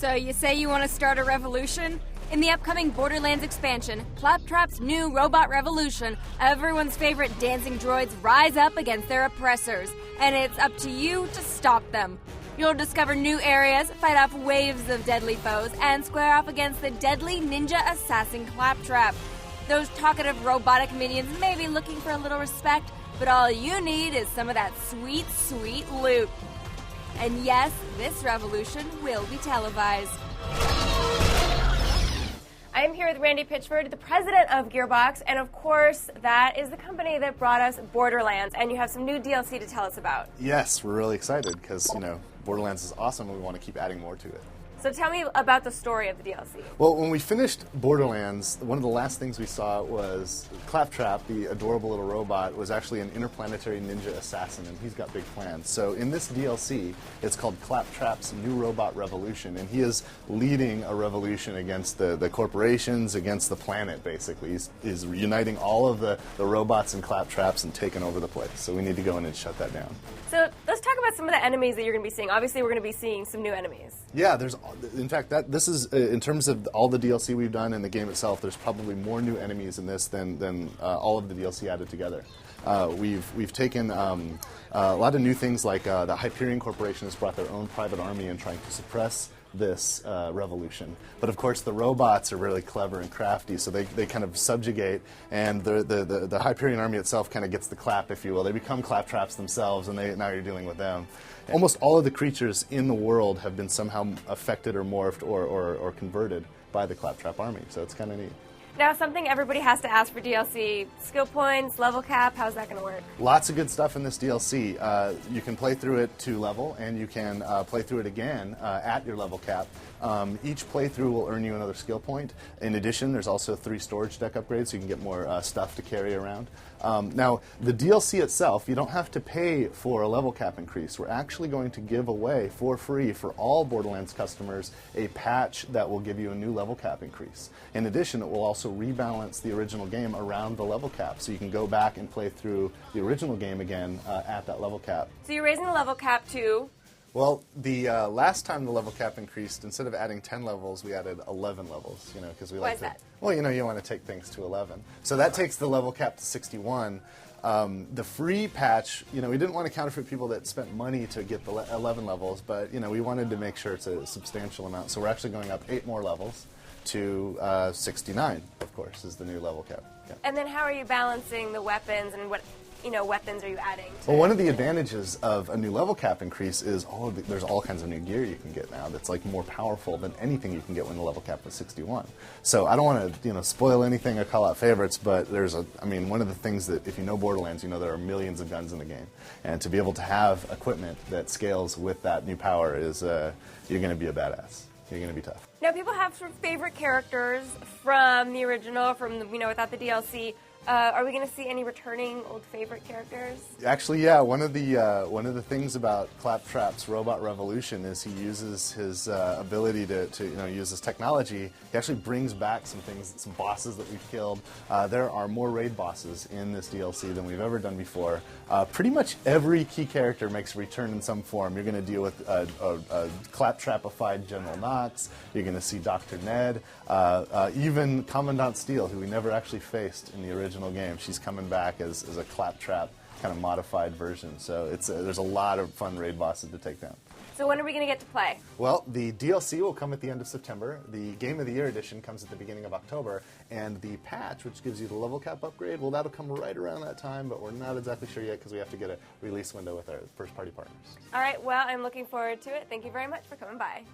So you say you want to start a revolution? In the upcoming Borderlands expansion, Claptrap's new robot revolution, everyone's favorite dancing droids rise up against their oppressors, and it's up to you to stop them. You'll discover new areas, fight off waves of deadly foes, and square off against the deadly ninja assassin Claptrap. Those talkative robotic minions may be looking for a little respect, but all you need is some of that sweet, sweet loot. And yes, this revolution will be televised. I am here with Randy Pitchford, the president of Gearbox, and of course, that is the company that brought us Borderlands, and you have some new DLC to tell us about. Yes, we're really excited because, Borderlands is awesome and we want to keep adding more to it. So tell me about the story of the DLC. Well, when we finished Borderlands, one of the last things we saw was Claptrap, the adorable little robot, was actually an interplanetary ninja assassin, and he's got big plans. So in this DLC, it's called Claptrap's New Robot Revolution, and he is leading a revolution against the corporations, against the planet, basically. He's uniting all of the robots and Claptraps and taking over the place. So we need to go in and shut that down. So let's talk about some of the enemies that you're going to be seeing. Obviously, we're going to be seeing some new enemies. Yeah, in fact, this is, in terms of all the DLC we've done in the game itself, there's probably more new enemies in this than all of the DLC added together. We've taken a lot of new things, like the Hyperion Corporation has brought their own private army and trying to suppress this revolution. But of course the robots are really clever and crafty, so they kind of subjugate, and the Hyperion army itself kind of gets the clap, if you will. They become Claptraps themselves, and now you're dealing with them. Almost all of the creatures in the world have been somehow affected or morphed or converted by the Claptrap army, so it's kind of neat. Now, something everybody has to ask for DLC, skill points, level cap, how's that going to work? Lots of good stuff in this DLC. You can play through it to level, and you can play through it again at your level cap. Each playthrough will earn you another skill point. In addition, there's also 3 storage deck upgrades, so you can get more stuff to carry around. Now, the DLC itself, you don't have to pay for a level cap increase. We're actually going to give away for free for all Borderlands customers a patch that will give you a new level cap increase. In addition, it will also rebalance the original game around the level cap, so you can go back and play through the original game again at that level cap. So you're raising the level cap to? Well, the last time the level cap increased, instead of adding 10 levels, we added 11 levels, because we Why like is that? Well, you want to take things to 11. So that takes the level cap to 61. The free patch, we didn't want to counterfeit people that spent money to get the 11 levels, but, we wanted to make sure it's a substantial amount. So we're actually going up 8 more levels to 69, of course, is the new level cap. Yeah. And then how are you balancing the weapons, and what weapons are you adding to? Well, one of the advantages of a new level cap increase is there's all kinds of new gear you can get now that's like more powerful than anything you can get when the level cap was 61. So I don't want to spoil anything or call out favorites, but there's one of the things that, if you know Borderlands, there are millions of guns in the game, and to be able to have equipment that scales with that new power is you're going to be a badass. You're going to be tough. Now, people have sort of favorite characters from the original, without the DLC. Are we going to see any returning old favorite characters? Actually, yeah. One of the things about Claptrap's Robot Revolution is he uses his ability to use this technology. He actually brings back some bosses that we've killed. There are more raid bosses in this DLC than we've ever done before. Pretty much every key character makes a return in some form. You're going to deal with a Claptrapified General Knox. You're going to see Dr. Ned. Even Commandant Steele, who we never actually faced in the original game. She's coming back as a Claptrap kind of modified version. So there's a lot of fun raid bosses to take down. So when are we going to get to play? Well, the DLC will come at the end of September. The Game of the Year edition comes at the beginning of October. And the patch, which gives you the level cap upgrade, well, that'll come right around that time, but we're not exactly sure yet because we have to get a release window with our first-party partners. All right, well, I'm looking forward to it. Thank you very much for coming by.